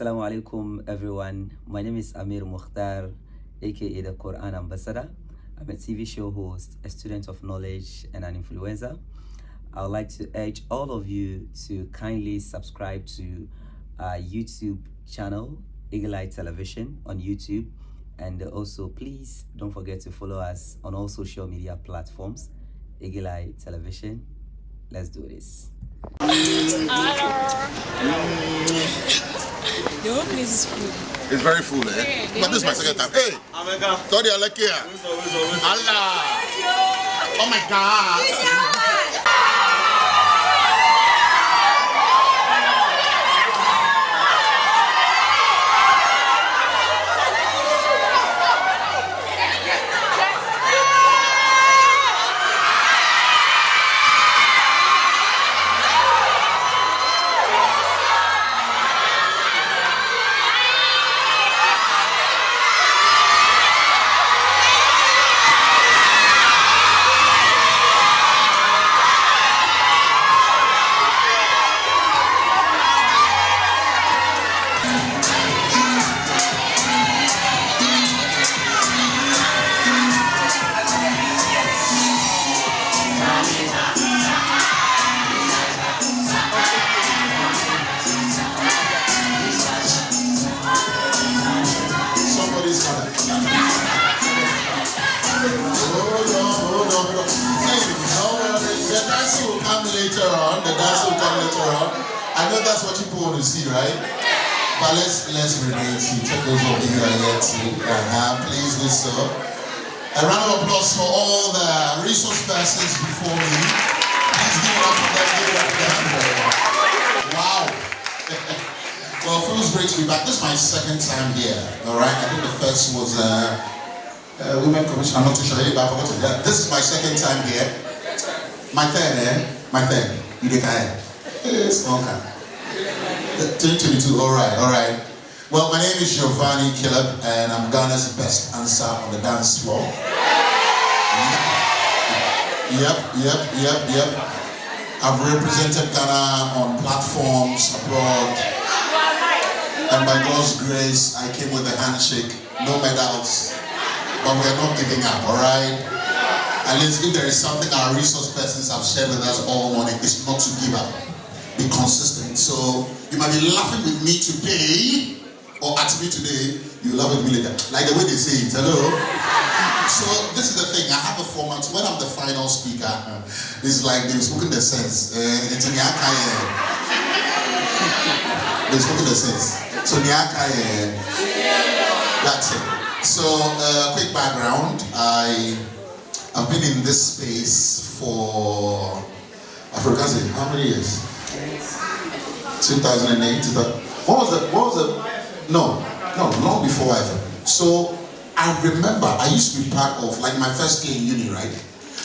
Assalamu alaikum everyone. My name is Amir Mukhtar, aka the Quran Ambassador. I'm a TV show host, a student of knowledge, and an influencer. I would like to urge all of you to kindly subscribe to our YouTube channel, Eagle Eye Television on YouTube. And also, please don't forget to follow us on all social media platforms, Eagle Eye Television. Let's do this. The whole place is full. It's very full, eh? But this is my second time. Hey! Sorry, I like here. Allah! Oh my God! I know that's what people want to see, right? But let's remain seated. Check those of you that are here too. Please do so. A round of applause for all the resource persons before me. Please give it up for them. Give it up for them. Wow. Well, it feels great to be back. This is my second time here. All right. I think the first was Women Commission. I'm not too sure, but I forgot to. This is my second time here. My third, eh? My third. You did that. Yes, okay. 2022, all right. Well, my name is Giovanni, and I'm Ghana's best dancer on the dance floor. Yep. I've represented Ghana on platforms abroad, and by God's grace, I came with a handshake, no medals, but we're not giving up, all right? At least if there is something our resource persons have shared with us all morning, it's not to give up. Be consistent. So you might be laughing with me today, or at me today, you laugh with me later. Like the way they say it, hello? So this is the thing, I have a format. When I'm the final speaker, it's like they've spoken the sense. They've spoken the sense. So that's it. So quick background, I've been in this space for, I forgot how many years? 2008. What was the? No, long before I. So I remember I used to be part of, like, my first year in uni, right?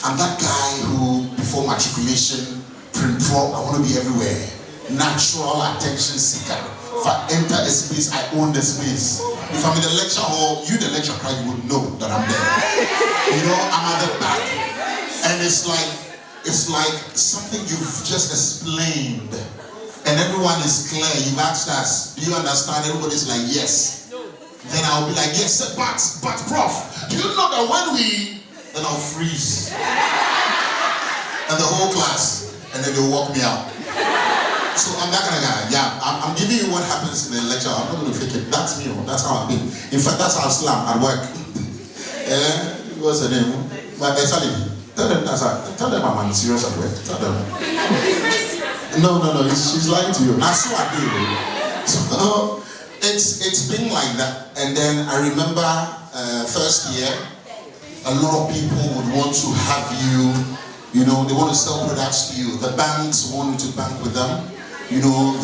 I'm that guy who, before matriculation, I want to be everywhere. Natural attention seeker. If I enter a space, I own the space. If I'm in the lecture hall, you the lecture crowd, you would know that I'm there. You know, I'm at the back, and it's like something you've just explained, and everyone is clear. You've asked us, do you understand? Everybody's like, yes. Then I'll be like, yes, but prof, do you know that then I'll freeze. And the whole class, and then they'll walk me out. So I'm that kind of guy. Yeah, I'm giving you what happens in the lecture. I'm not going to fake it. That's me. That's how I've been. In fact, that's how I slam at work. What's her name? But tell them I'm serious at work. Tell them. No, she's lying to you. That's what I do. So it's been like that. And then I remember first year, a lot of people would want to have you. You know, they want to sell products to you. The banks want you to bank with them. You know,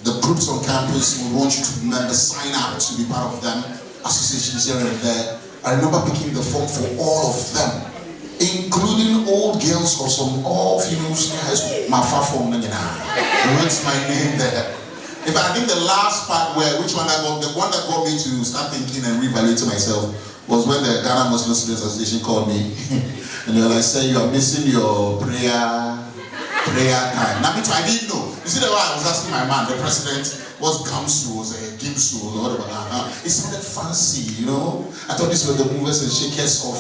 the groups on campus would want you to sign up to be part of them. Associations here and there. I remember picking the form for all of them, including old girls or some all female senior high school. My far form, what's my name there? In fact, I think the last part the one that got me to start thinking and reevaluating myself was when the Ghana Muslim Students Association called me. And they were like, say, you are missing your prayer time. Now, I didn't know. You see the way I was asking my man, the president, what comes to was Kimsu or whatever. It sounded fancy, you know. I thought these were the movers and shakers of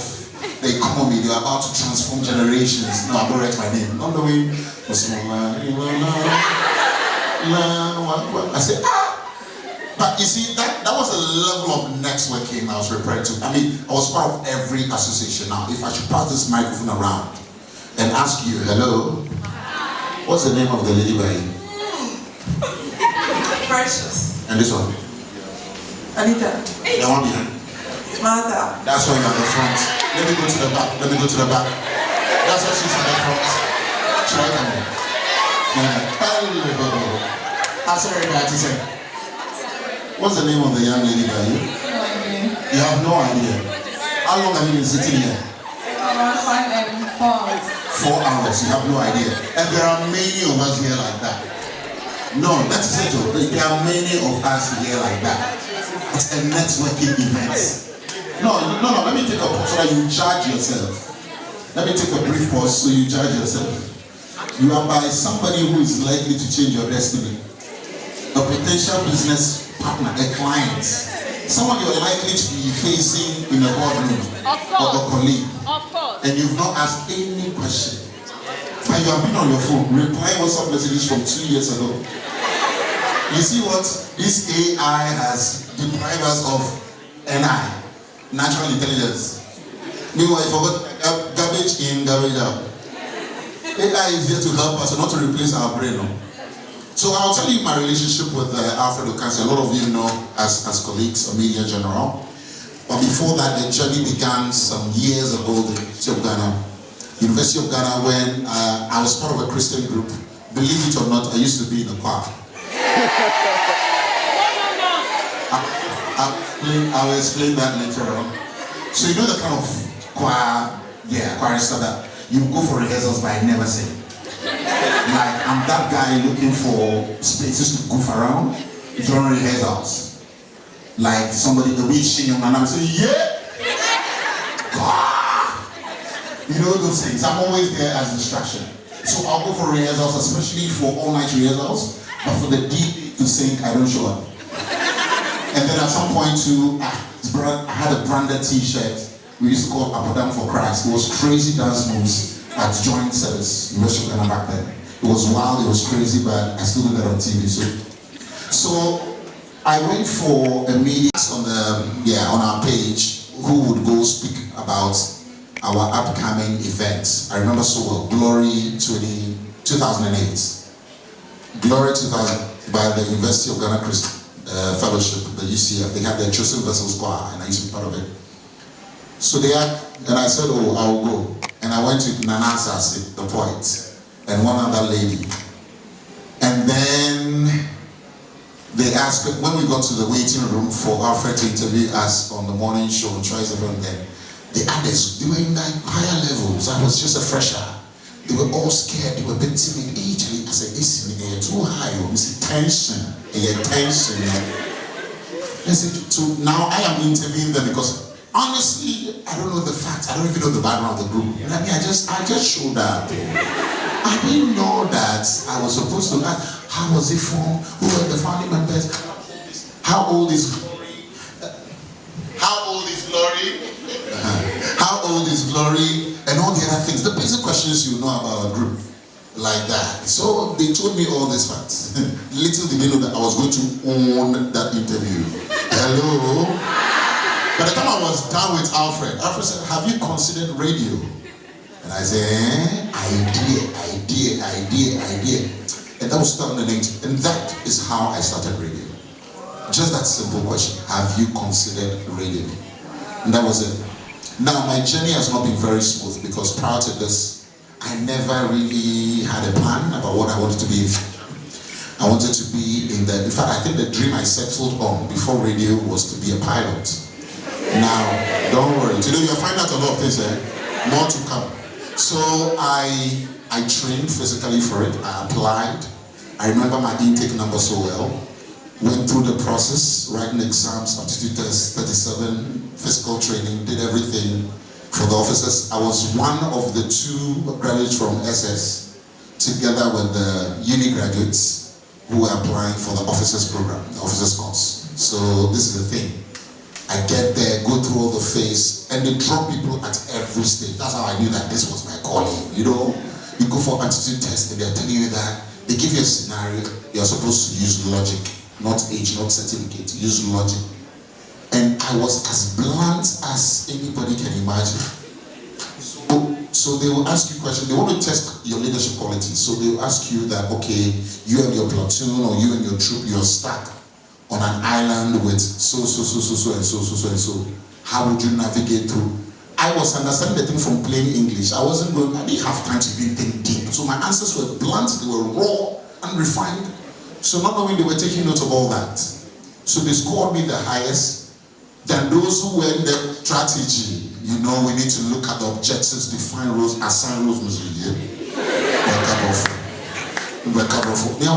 the economy. They were about to transform generations. No, I don't write my name. Not the way. I said, But you see, that was the level of networking I was referring to. I mean, I was part of every association. Now, if I should pass this microphone around and ask you, hello, what's the name of the lady by you? Precious. And this one? Anita. The one behind? Martha. That's why you're at the front. Let me go to the back. Let me go to the back. That's why she's at the front. Should I come in? I'm sorry, but say. What's the name of the young lady by you? No idea. You have no idea. How long have you been sitting here? 4 hours. 4 hours. You have no idea. And there are many of us here like that. No, that's it. There are many of us here like that. It's a networking event. No, let me take a pause so that you judge yourself. Let me take a brief pause so you judge yourself. You are by somebody who is likely to change your destiny. A potential business partner, a client. Someone you're likely to be facing in a boardroom or a colleague. Of course. And you've not asked any question. And you have been on your phone replying WhatsApp messages from 2 years ago. You see what? This AI has deprived us of NI, natural intelligence. Meanwhile, you forgot garbage in, garbage out. AI is here to help us, not to replace our brain. No? So I'll tell you my relationship with Alfred Okansi. A lot of you know as colleagues or media general. But before that, the journey began some years ago at the University of Ghana, when I was part of a Christian group. Believe it or not, I used to be in a choir. I'll explain that later on. So you know the kind of choir stuff that you go for rehearsals but I never sing. Like I'm that guy looking for spaces to goof around during rehearsals. Like somebody the week singing and I'm saying, yeah! You know those things. I'm always there as a distraction. So I'll go for rehearsals, especially for all-night rehearsals. But for the DJ to sing, I don't show up. And then at some point too, I had a branded t-shirt we used to call Apadam for Christ. It was crazy dance moves at joint service, University of Ghana back then. It was wild, it was crazy, but I still do that on TV. So I went for a meeting on our page who would go speak about our upcoming events. I remember so well, Glory 2008. Glory 2000 by the University of Ghana Christian Fellowship, the UCF. They had their Chosen Vessels Choir, and I used to be part of it. So and I said, oh, I'll go. And I went to Unimac Src, the poet, and one other lady. And then they asked, when we got to the waiting room for Alfred to interview us on the morning show on Choice FM, then the others, they were in like higher levels. I was just a fresher. They were all scared, they were a bit timid. I said, listen, they're too high. It's tension. Tension. Listen, so now I am interviewing them because honestly, I don't know the facts. I don't even know the background of the group. I mean, I just showed up. I didn't know that I was supposed to ask, how was it formed? Who were the founding members? How old is Glory? How old is Glory? How old is Glory? And all the other things. The basic questions you know about our group. Like that. So they told me all these facts. Little did they know that I was going to own that interview. Hello? By the time I was done with Alfred said, have you considered radio? And I said, idea. And that was 2008. And that is how I started radio. Just that simple question. Have you considered radio? And that was it. Now my journey has not been very smooth because prior to this, I never really had a plan about what I wanted to be. I wanted to be in fact, I think the dream I settled on before radio was to be a pilot. Now, don't worry. Today you'll find out a lot of things there. More to come. So I trained physically for it. I applied. I remember my intake number so well. Went through the process, writing exams, aptitude tests, 37, physical training, did everything for the officers. I was one of the 2 graduates from SS, together with the uni graduates who were applying for the officers program, the officers course. So this is the thing. I get there, go through all the phase, and they drop people at every stage. That's how I knew that this was my calling. You know, you go for aptitude test, and they're telling you that they give you a scenario. You're supposed to use logic, not age, not certificate. Use logic. And I was as blunt as anybody can imagine. So they will ask you questions. They want to test your leadership qualities. So they will ask you that, okay, you and your platoon or you and your troop, you're stuck on an island with so and so. How would you navigate through? I was understanding the thing from plain English. I didn't have time to even think deep. So my answers were blunt, they were raw, unrefined. So not knowing they were taking note of all that. So they scored me the highest. Than those who were in the strategy. You know, we need to look at the objectives, define roles, assign roles. I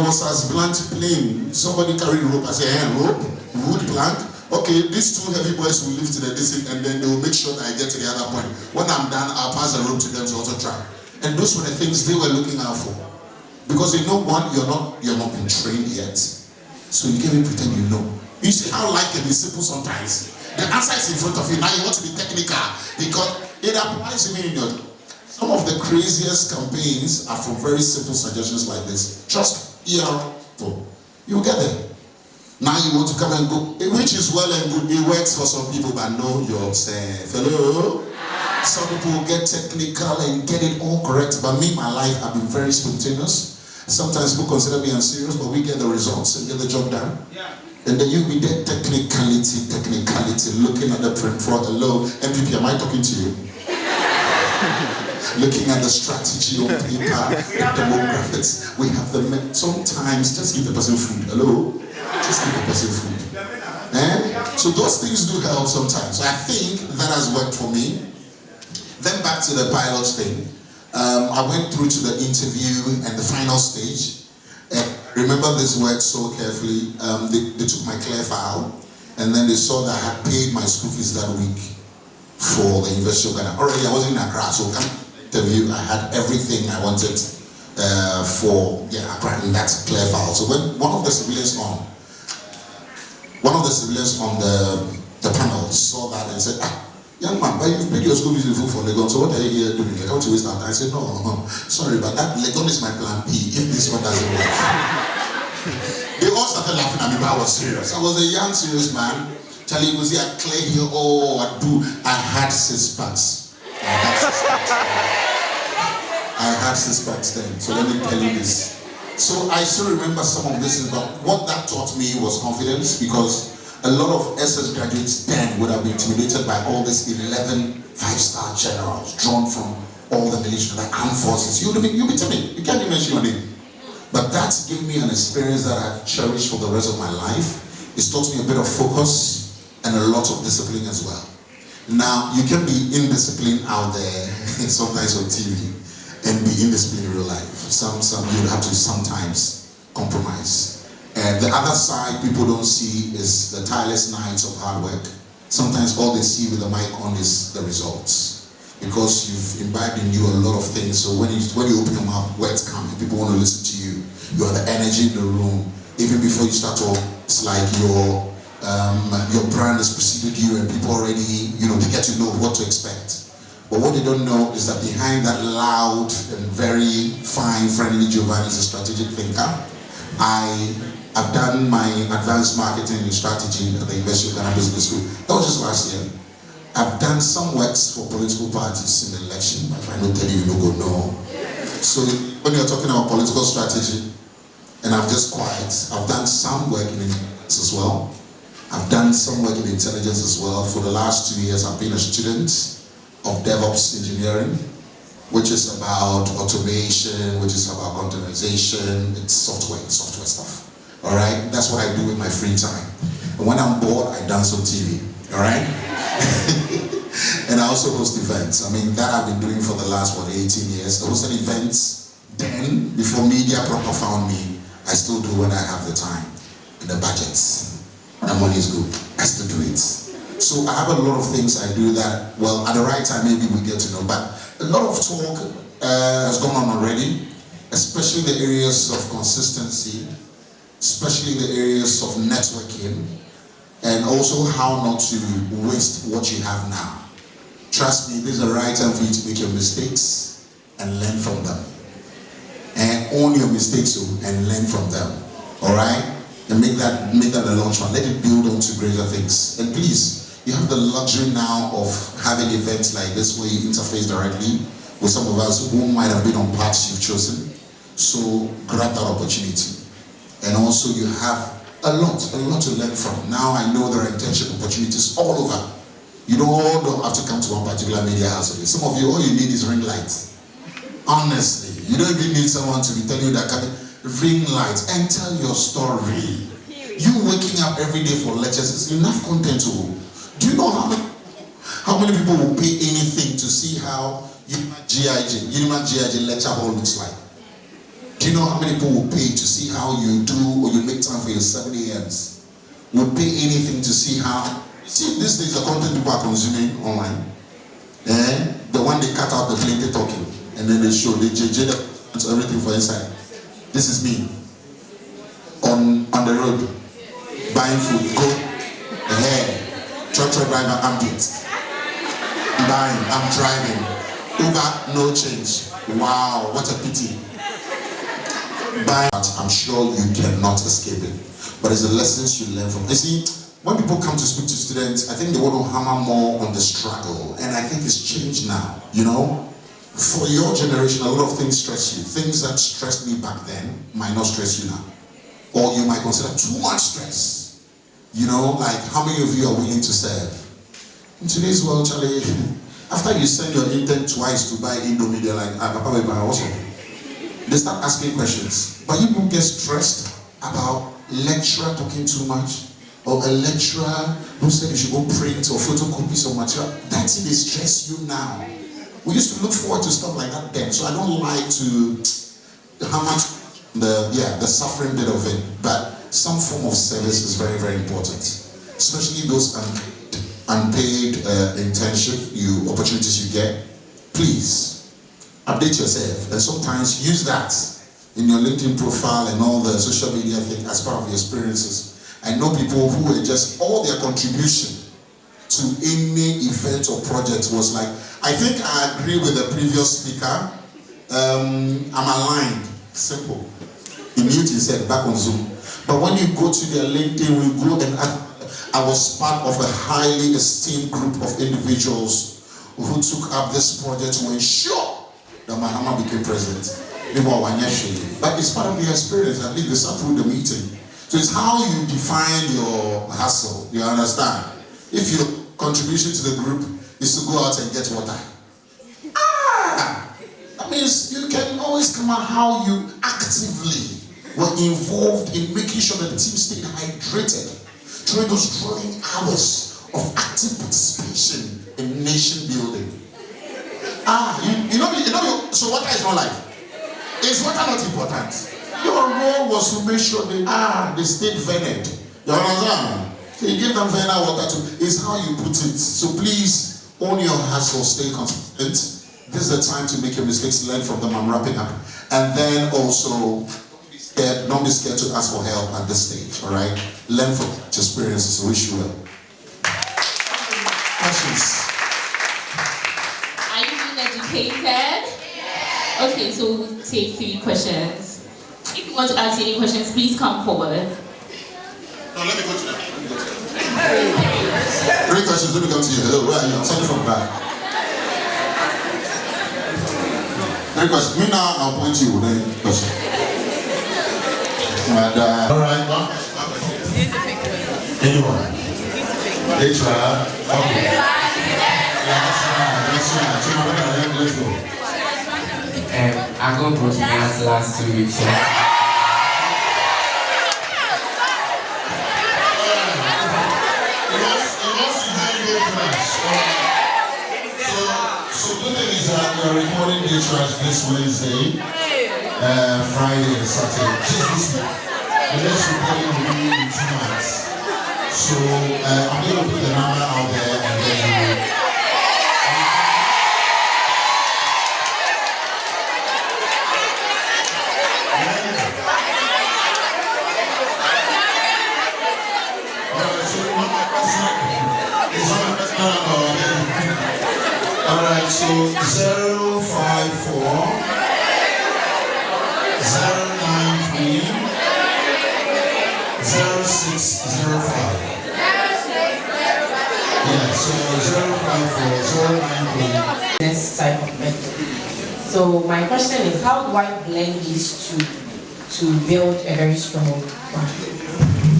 was as blunt plain. Somebody carried rope. I said, hey, rope, wood plank. Okay, these two heavy boys will lift to the distance and then they will make sure that I get to the other point. When I'm done, I'll pass the rope to them to also try. And those were the things they were looking out for. Because they know one, you're not been trained yet. So you can't even pretend you know. You see how life can be simple sometimes. The answer is in front of you. Now you want to be technical because it applies to me in your. Some of the craziest campaigns are from very simple suggestions like this. Just ear for. You'll get there. Now you want to come and go, which is well and good. It works for some people, but know yourself. Hello? Some people get technical and get it all correct. But me, my life, I've been very spontaneous. Sometimes people consider me unserious, but we get the results and get the job done. Yeah. And then you'll be there, technicality, looking at the print for hello, MPP, am I talking to you? Looking at the strategy on paper, demographics, we have the, sometimes just give the person food, hello? Just give the person food. So those things do help sometimes. So I think that has worked for me. Then back to the pilot thing. I went through to the interview and the final stage. Remember this work so carefully. They took my clear file and then they saw that I had paid my school fees that week for the University of Ghana. Already I wasn't in Accra, so come interview, I had everything I wanted for Accra in that clear file. So when one of the civilians on the panel saw that and said, young man, but you've paid your school fees for Legon, so what are you here doing? I want to waste our time. I said, no, sorry, but that Legon is my plan B if this one doesn't work. They all started laughing at me, but I was serious. I was a young, serious man. Charlie was here, clear here, I had 6 packs. I had 6 packs then, so let me tell you this. So I still remember some of this, but what that taught me was confidence, because a lot of SS graduates then would have been intimidated by all these 11 5-star generals drawn from all the military, the armed forces. You'll be timid. You can't even mention your name. But that gave me an experience that I cherished for the rest of my life. It's taught me a bit of focus and a lot of discipline as well. Now, you can be indisciplined out there, sometimes on TV, and be indisciplined in real life. Some you have to sometimes compromise. And the other side people don't see is the tireless nights of hard work. Sometimes all they see with the mic on is the results. Because you've imbibed in you a lot of things, so when you open your mouth, words come, and people want to listen to you. You are the energy in the room. Even before you start talk, it's like your brand has preceded you, and people already, they get to know what to expect. But what they don't know is that behind that loud and very fine, friendly Giovanni is a strategic thinker. I've done my advanced marketing and strategy at the University of Ghana Business School. That was just last year. I've done some works for political parties in the election, but if I don't tell you, you don't know. So when you're talking about political strategy, and I'm just quiet, I've done some work in intelligence as well. I've done some work in intelligence as well. For the last 2 years, I've been a student of DevOps engineering, which is about automation, which is about containerization, it's software stuff. All right, that's what I do with my free time. And when I'm bored, I dance on TV. All right. And I also host events. I mean, that I've been doing for the last 18 years. I hosted events then, before media proper found me. I still do when I have the time and the budgets. The money is good. I still do it. So I have a lot of things I do that, well, at the right time, maybe we get to know. But a lot of talk has gone on already, especially the areas of consistency, especially the areas of networking, and also how not to waste what you have now. Trust me, this is the right time for you to make your mistakes and learn from them. And own your mistakes and learn from them. Alright? And make that the launch one. Let it build on to greater things. And please, you have the luxury now of having events like this where you interface directly with some of us who might have been on paths you've chosen. So grab that opportunity. And also you have a lot to learn from. Now I know there are internship opportunities all over. You don't have to come to one particular media house. Some of you, all you need is ring lights. Honestly, you don't even need someone to be telling you that ring lights and tell your story. You waking up every day for lectures is enough content to. Do you know how many people will pay anything to see how Unimac GIG lecture hall looks like? Do you know how many people will pay to see how you do or you make time for your 7 a.m.s? Would pay anything to see how. See, these days the content people are consuming online. The one they cut out the plenty talking and then they show, they JJ everything for inside. This is me on the road buying food, go truck driver, I'm buying, I'm driving, Uber, no change. Wow, what a pity. But I'm sure you cannot escape it. But it's the lessons you learn from. You see, when people come to speak to students, I think they want to hammer more on the struggle. And I think it's changed now, you know? For your generation, a lot of things stress you. Things that stressed me back then might not stress you now. Or you might consider too much stress. You know, like how many of you are willing to serve? In today's world, Charlie, after you send your intern twice to buy Indomie, they're like, Papa, we buy also. They start asking questions. But you won't get stressed about lecturer talking too much, or a lecturer who said you should go print or photocopy some material. That's it, they stress you now. We used to look forward to stuff like that then, so I don't like to hammer the suffering bit of it, but some form of service is very, very important, especially those unpaid internship opportunities you get. Please update yourself, and sometimes use that in your LinkedIn profile and all the social media thing as part of your experiences. I know people who were just all their contribution to any event or project was like, I think I agree with the previous speaker. I'm aligned. Simple. He muted himself back on Zoom. But when you go to their LinkedIn, we go and I was part of a highly esteemed group of individuals who took up this project to ensure that Mahama became president. But it's part of the experience. I think they sat through the meeting. So it's how you define your hustle. You understand? If your contribution to the group is to go out and get water, that means you can always come out how you actively were involved in making sure that the team stayed hydrated during those trying hours of active participation in nation building. So water is not life. Is water not important? Your role was to make sure they stayed vented. You understand? So you give them vener water too. Is how you put it. So please own your hustle, stay consistent. This is the time to make your mistakes, learn from them. I'm wrapping up. And then also, don't be scared to ask for help at this stage, all right? Learn from experiences. Wish you well. Questions? Are you being educated? Okay, so we'll take 3 questions. If you want to ask any questions, please come forward. No, let me go to them. 3 questions, let me come to you. Hello, where are you? I'm starting from the back. 3 questions. Me now, I'll point to you with any question. All right, one. Anyone? HR? Okay. Yeah, let's go. I got broken last 2 weeks. So the thing is that we are recording the trash this Wednesday, Friday and Saturday, just this week. The next recording will be in 2 months. So I'm going to put the number out there and then so 0605. Yeah, so 054 093. This type of method. So my question is, how do I blend these two to build a very strong brand?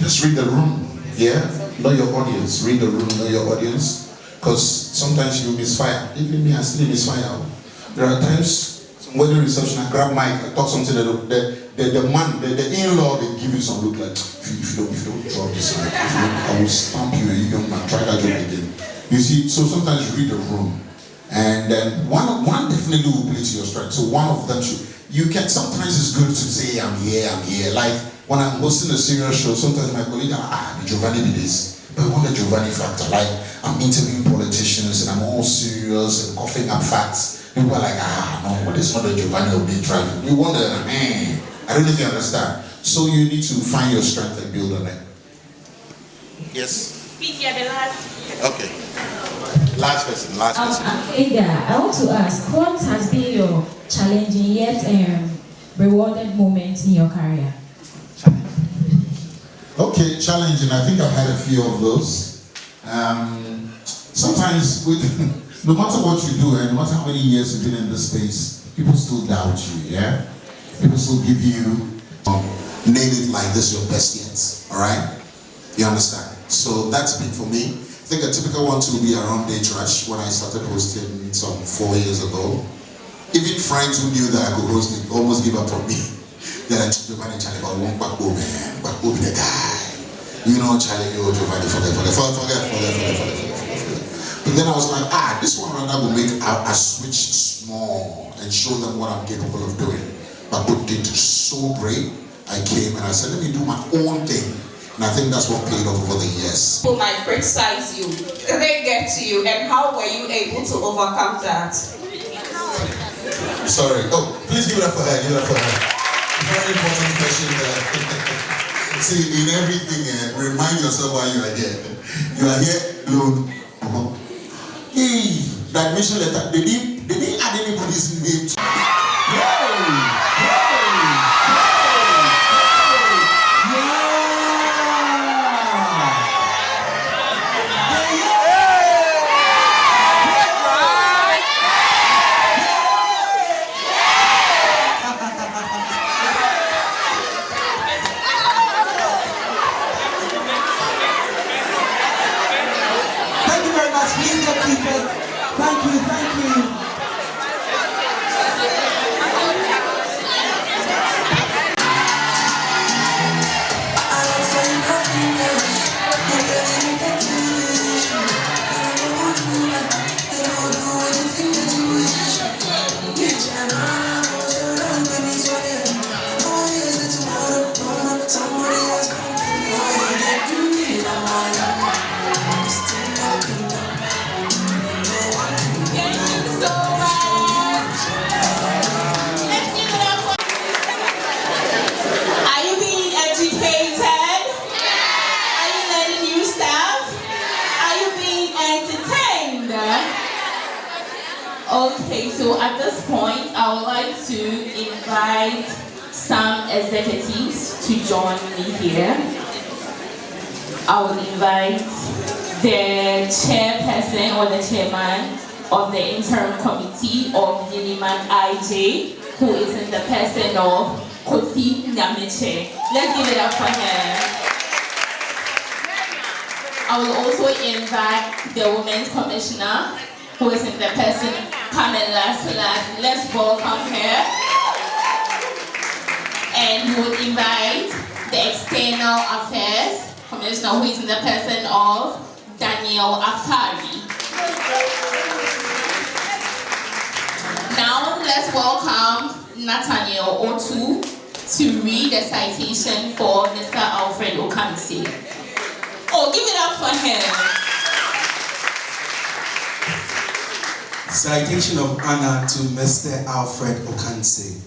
Just read the room. Yeah, know your audience. Read the room, know your audience. Because sometimes you misfire. Even me, I still misfire. There are times, some wedding reception, I grab mic, I talk something that the in-law, they give you some look like, if you don't drop this mic, I will stamp you, you young man, try that joke again. You see, so sometimes you read the room. And then one definitely will play to your strength. So one of them should, sometimes it's good to say, I'm here. Like when I'm hosting a serious show, sometimes my colleague, the Giovanni did this. But I want the Giovanni factor. Like I'm interviewing politicians and I'm all serious and coughing up facts. People are like, no, but it's not the Giovanni of being traffic. You want the, I don't know if you understand. So you need to find your strength and build on it. Yes? Please, yeah, the last. Okay. Last person. I want to ask, what has been your challenging yet rewarded moment in your career? Okay, challenging. I think I've had a few of those. Sometimes, no matter what you do, and no matter how many years you've been in this space, people still doubt you, yeah? People still give you, name it like this your best yet, all right? You understand? So that's been for me. I think a typical one to be around Day Trash when I started hosting some 4 years ago. Even friends who knew that I could host it almost give up on me. They're like, Giovanni, Charlie, but I want back home, man. Back home, the guy. You know, Charlie, Giovanni, forget. But then I was like, this one rather will make a switch small and show them what I'm capable of doing. But what did so great, I came and I said, let me do my own thing. And I think that's what paid off over the years. Who might criticize you, they get to you, and how were you able to overcome that? Sorry. Oh, please give it up for her. Give it up for her. Very important question. See, in everything, remind yourself why you are here. You are here alone. Hey, the admission letter, they didn't add anybody's name to Okay, so at this point, I would like to invite some executives to join me here. I would invite the chairperson or the chairman of the interim committee of Unimac IJ, who is in the person of Kofi Nyamiche. Let's give it up for him. I will also invite the Women's Commissioner, who is in the person Pamela Salas. Let's welcome her. And we will invite the External Affairs Commissioner, who is in the person of Daniel Afari. Now let's welcome Nathaniel Otu to read the citation for Mr. Alfred Okansi. Oh, give it up for him. Citation of honor to Mr. Alfred Okansi.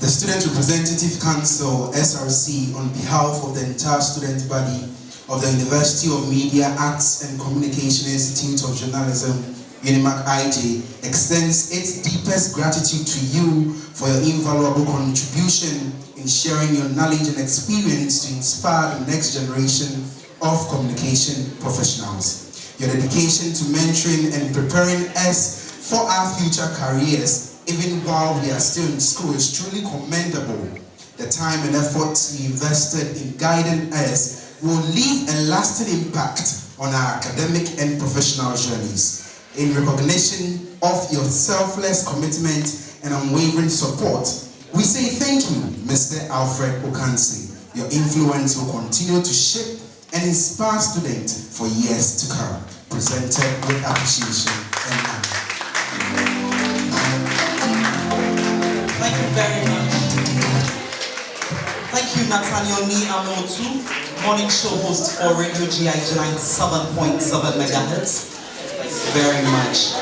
The Student Representative Council, SRC, on behalf of the entire student body of the University of Media, Arts and Communication Institute of Journalism, Unimac IJ extends its deepest gratitude to you for your invaluable contribution in sharing your knowledge and experience to inspire the next generation of communication professionals. Your dedication to mentoring and preparing us for our future careers, even while we are still in school, is truly commendable. The time and effort you invested in guiding us will leave a lasting impact on our academic and professional journeys. In recognition of your selfless commitment and unwavering support, we say thank you, Mr. Alfred Okansi. Your influence will continue to shape and inspire students for years to come. Presented with appreciation and honor. Thank you very much. Thank you, Nathaniel Ni Amotu, morning show host for Radio GIG 97.7 MHz. Very much.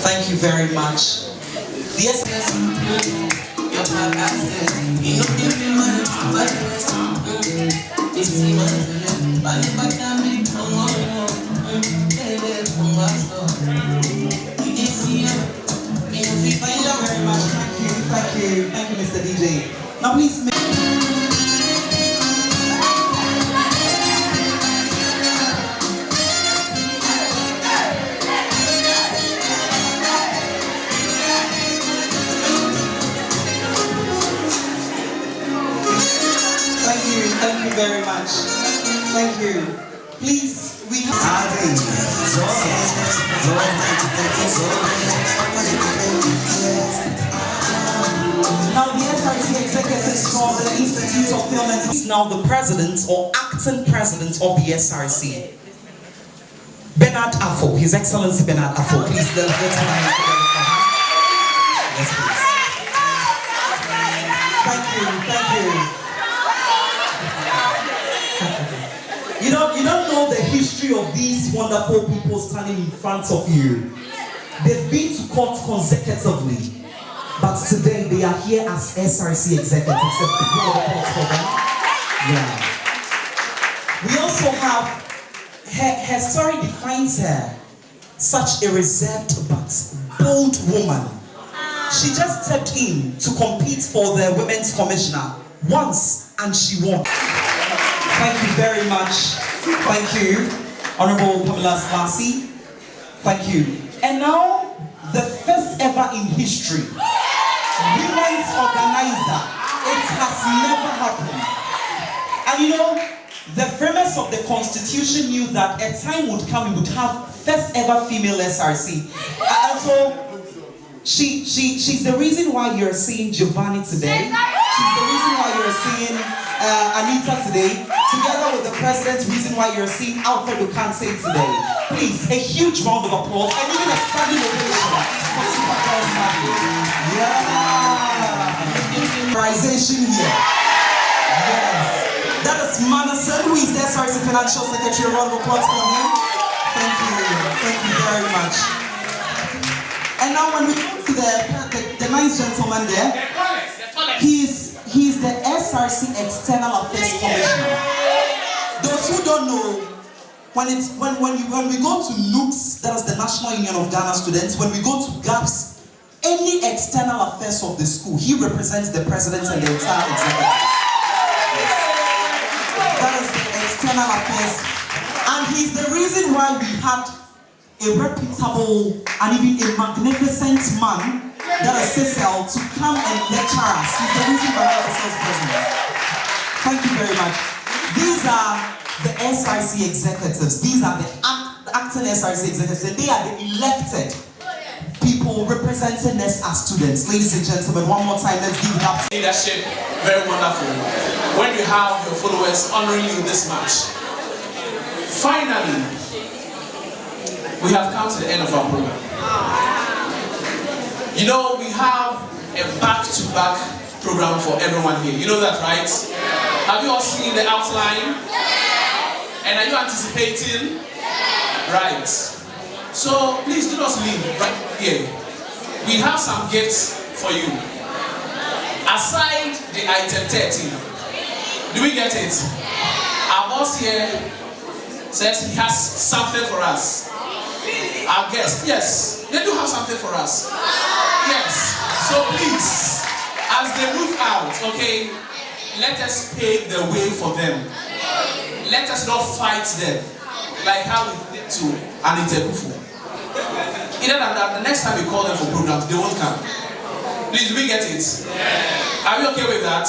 Thank you very much. Thank you, Mr. DJ. Now please make Thank you very much. Thank you. Please, we have now the SRC executives from the Institute of Film and is now the president or acting president of the SRC. Bernard Affo, His Excellency Bernard Affo. Please, let's yes, please. Thank you. You don't know the history of these wonderful people standing in front of you. They've been to court consecutively, but today they are here as SRC executives. Yeah. We also have her story defines her, such a reserved but bold woman. She just stepped in to compete for the Women's Commissioner once and she won. Thank you very much. Thank you, Honorable Pamela Spasi. Thank you. And now, the first ever in history, women's organizer. It has never happened. And you know, the framers of the Constitution knew that a time would come we would have first ever female SRC. And so, she's the reason why you're seeing Giovanni today. She's the reason why you're seeing Anita today, together with the president's reason why you're seeing Alfred Okansi today. Please, a huge round of applause and even a standing ovation for Supergirl Sunday. Yeah! Organization here. Yes. That is Manasseh, who is the SRC Financial Secretary. A round of applause for him. Thank you very much. And now when we go to the nice gentleman there, he's the SRC External Affairs Commissioner. Those who don't know, when we go to NUCS, that is the National Union of Ghana Students, when we go to GAPS, any external affairs of the school, he represents the president and the entire executive. That is the external affairs. And he's the reason why we had a reputable and even a magnificent man, that is Cecil, to come and lecture us. He's the reason why Cecil's president. Thank you very much. These are the SRC executives. These are the acting SRC executives. And they are the elected people representing us as students. Ladies and gentlemen, one more time, let's give it up. Leadership, very wonderful. When you have your followers honoring you this much. Finally, we have come to the end of our program. You know, we have a back-to-back program for everyone here. You know that, right? Have you all seen the outline? And are you anticipating? Right. So please do not leave right here. We have some gifts for you. Aside the item 13, Do we get it? Our boss here says he has something for us. Our guest, yes, they do have something for us. Yes. So please, as they move out, okay, let us pave the way for them. Let us not fight them like how we did to Anita Kufu. Either than that, the next time we call them for programs, they won't come. Please, do we get it? Are we okay with that?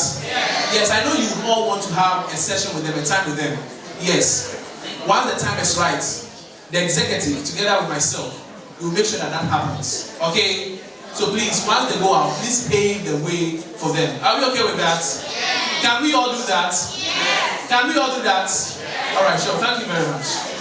Yes, I know you all want to have a session with them, a time with them. Yes. Once the time is right, the executive, together with myself, will make sure that that happens. Okay? So please, once they go out, please pave the way for them. Are we okay with that? Can we all do that? Can we all do that? All right, sure. Thank you very much.